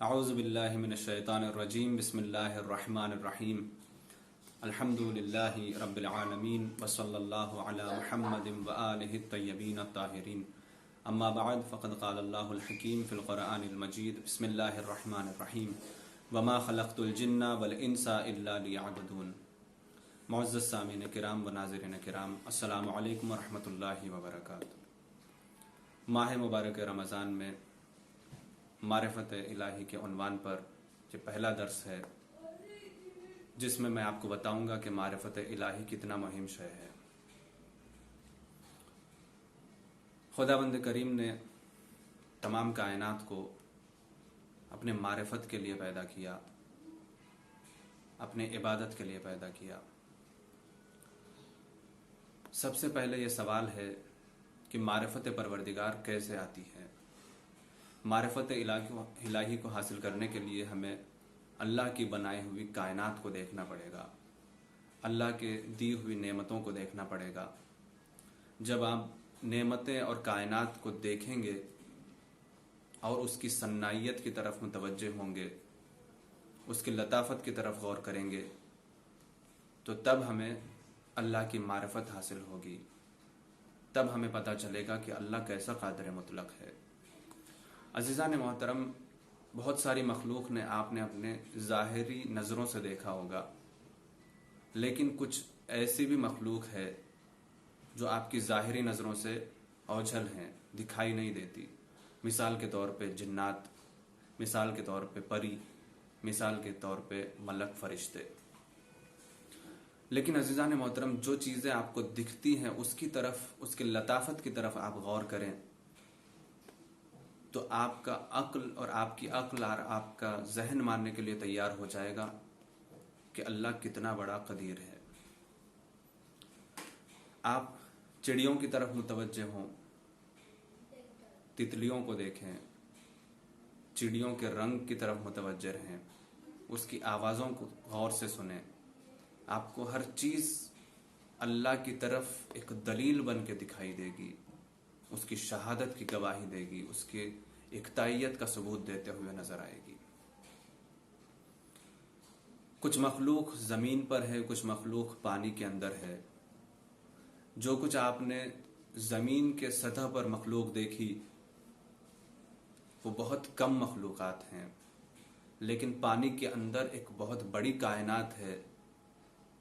اعوذ باللہ من الشیطان الرجیم بسم اللہ الرحمن الرحیم الحمد للہ رب العالمین وصلی اللہ علی محمد وآلہ الطیبین الطاہرین اما بعد فقد قال اللہ الحکیم فی القرآن المجید بسم اللہ الرحمن الرحیم وما خلقت الجن والانس الا لیعبدون۔ معزز سامعین کرام و ناظرین کرام، السلام علیکم ورحمۃ اللہ وبرکاتہ۔ ماہ مبارک رمضان میں معرفت الہی کے عنوان پر یہ پہلا درس ہے جس میں آپ کو بتاؤں گا کہ معرفت الہی کتنا مہم شے ہے۔ خداوند کریم نے تمام کائنات کو اپنے معرفت کے لیے پیدا کیا، اپنے عبادت کے لیے پیدا کیا۔ سب سے پہلے یہ سوال ہے کہ معرفت پروردگار کیسے آتی ہے؟ معرفت الہی کو حاصل کرنے کے لیے ہمیں اللہ کی بنائی ہوئی کائنات کو دیکھنا پڑے گا، اللہ کے دی ہوئی نعمتوں کو دیکھنا پڑے گا۔ جب آپ نعمتیں اور کائنات کو دیکھیں گے اور اس کی صنائیت کی طرف متوجہ ہوں گے، اس کی لطافت کی طرف غور کریں گے، تو تب ہمیں اللہ کی معرفت حاصل ہوگی، تب ہمیں پتہ چلے گا کہ اللہ کیسا قادر مطلق ہے۔ عزیزان محترم، بہت ساری مخلوق نے آپ نے اپنے ظاہری نظروں سے دیکھا ہوگا، لیکن کچھ ایسی بھی مخلوق ہے جو آپ کی ظاہری نظروں سے اوجھل ہیں، دکھائی نہیں دیتی۔ مثال کے طور پہ جنات، مثال کے طور پہ پری، مثال کے طور پہ ملک فرشتے۔ لیکن عزیزان محترم، جو چیزیں آپ کو دکھتی ہیں اس کی طرف، اس کی لطافت کی طرف آپ غور کریں تو آپ کا عقل اور آپ کی عقل اور آپ کا ذہن ماننے کے لیے تیار ہو جائے گا کہ اللہ کتنا بڑا قدیر ہے۔ آپ چڑیوں کی طرف متوجہ ہوں، تتلیوں کو دیکھیں، چڑیوں کے رنگ کی طرف متوجہ رہیں، اس کی آوازوں کو غور سے سنیں۔ آپ کو ہر چیز اللہ کی طرف ایک دلیل بن کے دکھائی دے گی، اس کی شہادت کی گواہی دے گی، اس کی اکتائیت کا ثبوت دیتے ہوئے نظر آئے گی۔ کچھ مخلوق زمین پر ہے، کچھ مخلوق پانی کے اندر ہے۔ جو کچھ آپ نے زمین کے سطح پر مخلوق دیکھی وہ بہت کم مخلوقات ہیں، لیکن پانی کے اندر ایک بہت بڑی کائنات ہے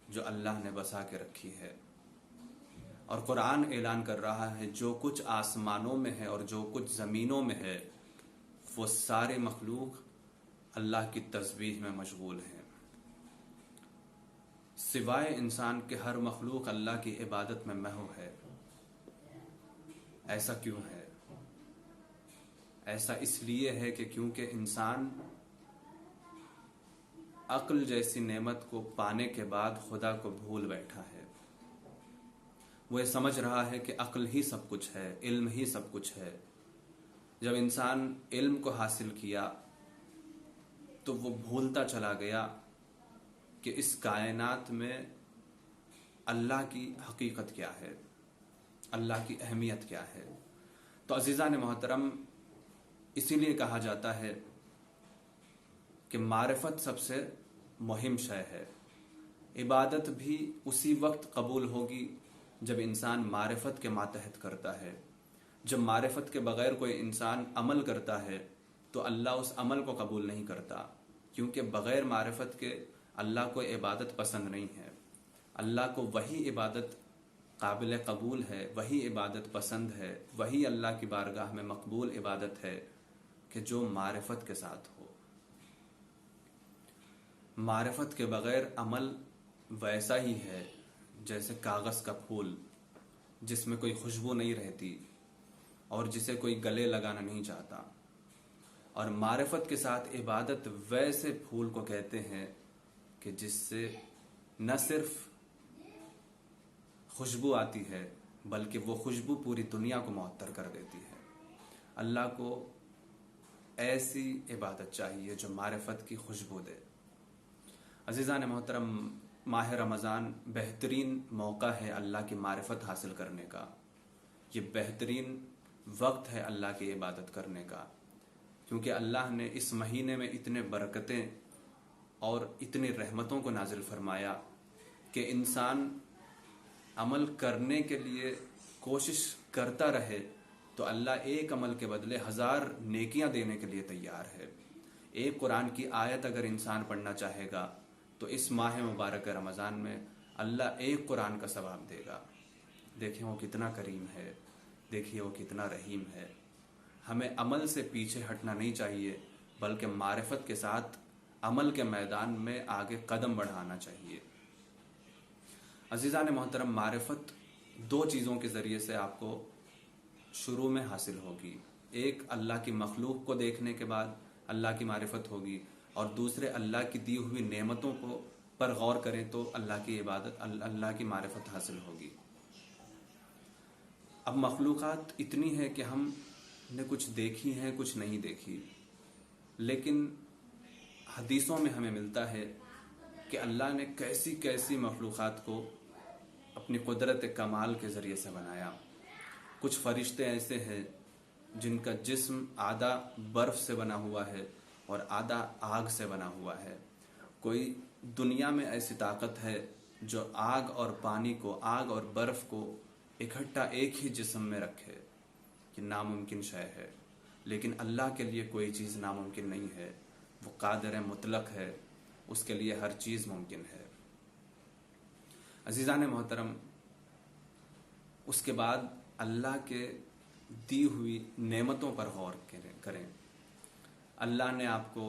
جو اللہ نے بسا کے رکھی ہے۔ اور قرآن اعلان کر رہا ہے جو کچھ آسمانوں میں ہے اور جو کچھ زمینوں میں ہے وہ سارے مخلوق اللہ کی تسبیح میں مشغول ہیں۔ سوائے انسان کے ہر مخلوق اللہ کی عبادت میں محو ہے۔ ایسا کیوں ہے؟ ایسا اس لیے ہے کہ کیونکہ انسان عقل جیسی نعمت کو پانے کے بعد خدا کو بھول بیٹھا ہے۔ وہ یہ سمجھ رہا ہے کہ عقل ہی سب کچھ ہے، علم ہی سب کچھ ہے۔ جب انسان علم کو حاصل کیا تو وہ بھولتا چلا گیا کہ اس کائنات میں اللہ کی حقیقت کیا ہے، اللہ کی اہمیت کیا ہے۔ تو عزیزان محترم، اسی لیے کہا جاتا ہے کہ معرفت سب سے مہم شے ہے۔ عبادت بھی اسی وقت قبول ہوگی جب انسان معرفت کے ماتحت کرتا ہے۔ جب معرفت کے بغیر کوئی انسان عمل کرتا ہے تو اللہ اس عمل کو قبول نہیں کرتا، کیونکہ بغیر معرفت کے اللہ کو عبادت پسند نہیں ہے۔ اللہ کو وہی عبادت قابل قبول ہے، وہی عبادت پسند ہے، وہی اللہ کی بارگاہ میں مقبول عبادت ہے کہ جو معرفت کے ساتھ ہو۔ معرفت کے بغیر عمل ویسا ہی ہے جیسے کاغذ کا پھول جس میں کوئی خوشبو نہیں رہتی اور جسے کوئی گلے لگانا نہیں چاہتا۔ اور معرفت کے ساتھ عبادت ویسے پھول کو کہتے ہیں کہ جس سے نہ صرف خوشبو آتی ہے بلکہ وہ خوشبو پوری دنیا کو معطر کر دیتی ہے۔ اللہ کو ایسی عبادت چاہیے جو معرفت کی خوشبو دے۔ عزیزان محترم، ماہ رمضان بہترین موقع ہے اللہ کی معرفت حاصل کرنے کا۔ یہ بہترین وقت ہے اللہ کی عبادت کرنے کا۔ کیونکہ اللہ نے اس مہینے میں اتنے برکتیں اور اتنی رحمتوں کو نازل فرمایا کہ انسان عمل کرنے کے لیے کوشش کرتا رہے تو اللہ ایک عمل کے بدلے 1000 نیکیاں دینے کے لیے تیار ہے۔ ایک قرآن کی آیت اگر انسان پڑھنا چاہے گا تو اس ماہ مبارک رمضان میں اللہ ایک قرآن کا ثواب دے گا۔ دیکھیں وہ کتنا کریم ہے، دیکھیے وہ کتنا رحیم ہے۔ ہمیں عمل سے پیچھے ہٹنا نہیں چاہیے، بلکہ معرفت کے ساتھ عمل کے میدان میں آگے قدم بڑھانا چاہیے۔ عزیزان محترم، معرفت 2 چیزوں کے ذریعے سے آپ کو شروع میں حاصل ہوگی۔ ایک اللہ کی مخلوق کو دیکھنے کے بعد اللہ کی معرفت ہوگی، اور دوسرے اللہ کی دی ہوئی نعمتوں کو پر غور کریں تو اللہ کی عبادت، اللہ کی معرفت حاصل ہوگی۔ اب مخلوقات اتنی ہے کہ ہم نے کچھ دیکھی ہیں کچھ نہیں دیکھی، لیکن حدیثوں میں ہمیں ملتا ہے کہ اللہ نے کیسی کیسی مخلوقات کو اپنی قدرت کمال کے ذریعے سے بنایا۔ کچھ فرشتے ایسے ہیں جن کا جسم آدھا برف سے بنا ہوا ہے اور آدھا آگ سے بنا ہوا ہے۔ کوئی دنیا میں ایسی طاقت ہے جو آگ اور پانی کو، آگ اور برف کو اکٹھا ایک ہی جسم میں رکھے، کہ ناممکن شے ہے، لیکن اللہ کے لیے کوئی چیز ناممکن نہیں ہے۔ وہ قادر مطلق ہے، اس کے لیے ہر چیز ممکن ہے۔ عزیزان محترم، اس کے بعد اللہ کے دی ہوئی نعمتوں پر غور کریں۔ اللہ نے آپ کو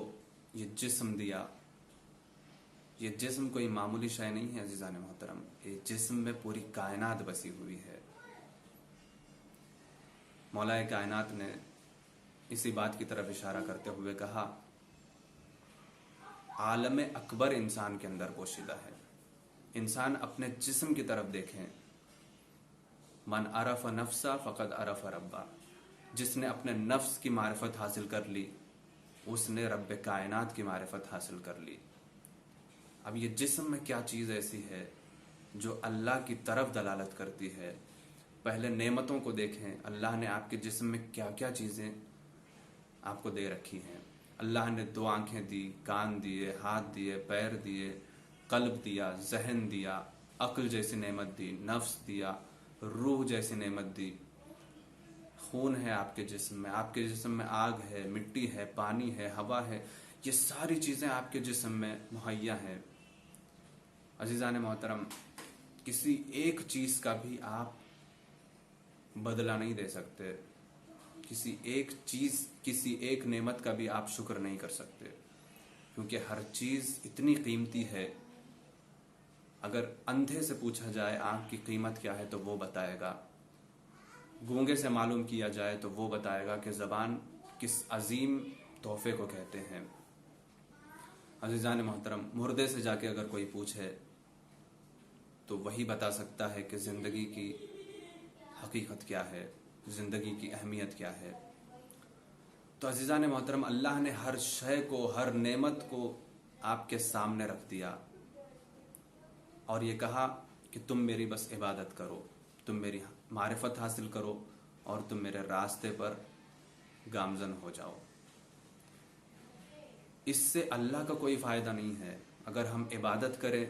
یہ جسم دیا، یہ جسم کوئی معمولی شے نہیں ہے عزیزان محترم، یہ جسم میں پوری کائنات بسی ہوئی ہے۔ مولا کائنات نے اسی بات کی طرف اشارہ کرتے ہوئے کہا، عالم اکبر انسان کے اندر پوشیدہ ہے۔ انسان اپنے جسم کی طرف دیکھیں، من عرف نفسا فقد عرف ربا، جس نے اپنے نفس کی معرفت حاصل کر لی اس نے رب کائنات کی معرفت حاصل کر لی۔ اب یہ جسم میں کیا چیز ایسی ہے جو اللہ کی طرف دلالت کرتی ہے؟ پہلے نعمتوں کو دیکھیں، اللہ نے آپ کے جسم میں کیا کیا چیزیں آپ کو دے رکھی ہیں۔ اللہ نے 2 آنکھیں دی، کان دیے، ہاتھ دیے، پیر دیے، قلب دیا، ذہن دیا، عقل جیسی نعمت دی، نفس دیا، روح جیسی نعمت دی، خون ہے آپ کے جسم میں، آپ کے جسم میں آگ ہے، مٹی ہے، پانی ہے، ہوا ہے، یہ ساری چیزیں آپ کے جسم میں مہیا ہیں۔ عزیزان محترم، کسی ایک چیز کا بھی آپ بدلہ نہیں دے سکتے، کسی ایک چیز، کسی ایک نعمت کا بھی آپ شکر نہیں کر سکتے، کیونکہ ہر چیز اتنی قیمتی ہے۔ اگر اندھے سے پوچھا جائے آنکھ کی قیمت کیا ہے تو وہ بتائے گا، گونگے سے معلوم کیا جائے تو وہ بتائے گا کہ زبان کس عظیم تحفے کو کہتے ہیں۔ عزیزان محترم، مردے سے جا کے اگر کوئی پوچھے تو وہی بتا سکتا ہے کہ زندگی کی حقیقت کیا ہے، زندگی کی اہمیت کیا ہے۔ تو عزیزان محترم، اللہ نے ہر شے کو، ہر نعمت کو آپ کے سامنے رکھ دیا اور یہ کہا کہ تم میری بس عبادت کرو، تم میری معرفت حاصل کرو اور تم میرے راستے پر گامزن ہو جاؤ۔ اس سے اللہ کا کوئی فائدہ نہیں ہے۔ اگر ہم عبادت کریں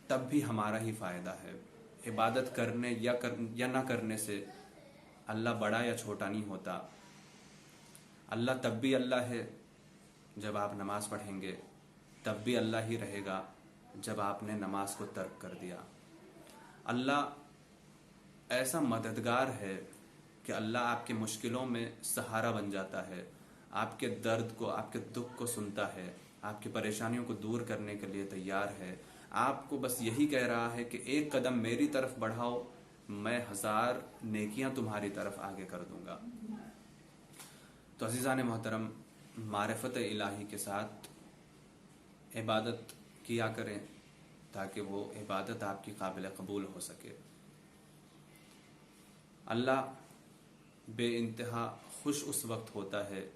تب بھی ہمارا ہی فائدہ ہے۔ عبادت کرنے یا نہ کرنے سے اللہ بڑا یا چھوٹا نہیں ہوتا۔ اللہ تب بھی اللہ ہے جب آپ نماز پڑھیں گے، تب بھی اللہ ہی رہے گا جب آپ نے نماز کو ترک کر دیا۔ اللہ ایسا مددگار ہے کہ اللہ آپ کی مشکلوں میں سہارا بن جاتا ہے، آپ کے درد کو، آپ کے دکھ کو سنتا ہے، آپ کی پریشانیوں کو دور کرنے کے لیے تیار ہے۔ آپ کو بس یہی کہہ رہا ہے کہ ایک قدم میری طرف بڑھاؤ، میں 1000 نیکیاں تمہاری طرف آگے کر دوں گا۔ تو عزیزان محترم، معرفت الہی کے ساتھ عبادت کیا کریں تاکہ وہ عبادت آپ کی قابل قبول ہو سکے۔ اللہ بے انتہا خوش اس وقت ہوتا ہے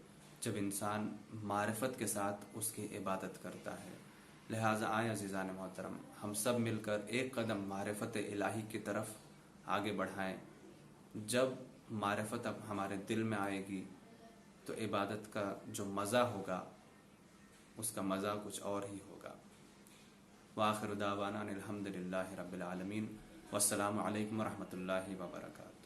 جب انسان معرفت کے ساتھ اس کی عبادت کرتا ہے۔ لہٰذا آئیں عزیزان محترم، ہم سب مل کر ایک قدم معرفت الہی کی طرف آگے بڑھائیں۔ جب معرفت اب ہمارے دل میں آئے گی تو عبادت کا جو مزہ ہوگا اس کا مزہ کچھ اور ہی ہوگا۔ وآخر دعوانا ان الحمد للہ رب العالمین، والسلام علیکم ورحمۃ اللہ وبرکاتہ۔